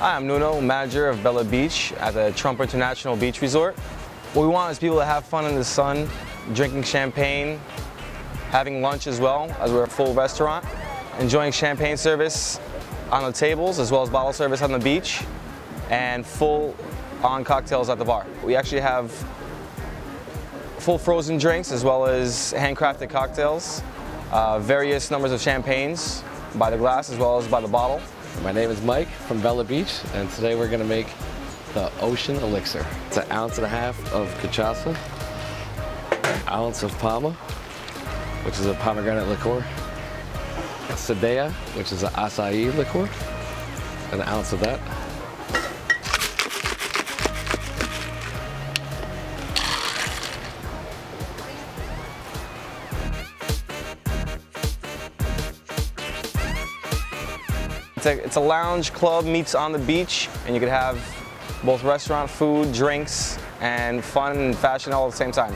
Hi, I'm Nuno, manager of Bella Beach at the Trump International Beach Resort. What we want is people to have fun in the sun, drinking champagne, having lunch as well, as we're a full restaurant, enjoying champagne service on the tables as well as bottle service on the beach, and full-on cocktails at the bar. We actually have full frozen drinks as well as handcrafted cocktails, various numbers of champagnes by the glass as well as by the bottle. My name is Mike from Bella Beach, and today we're going to make the Ocean Elixir. It's 1.5 ounces of cachaça, 1 ounce of palma, which is a pomegranate liqueur, Sadea, which is an acai liqueur, and 1 ounce of that. It's a lounge club meets on the beach, and you could have both restaurant food, drinks, and fun and fashion all at the same time.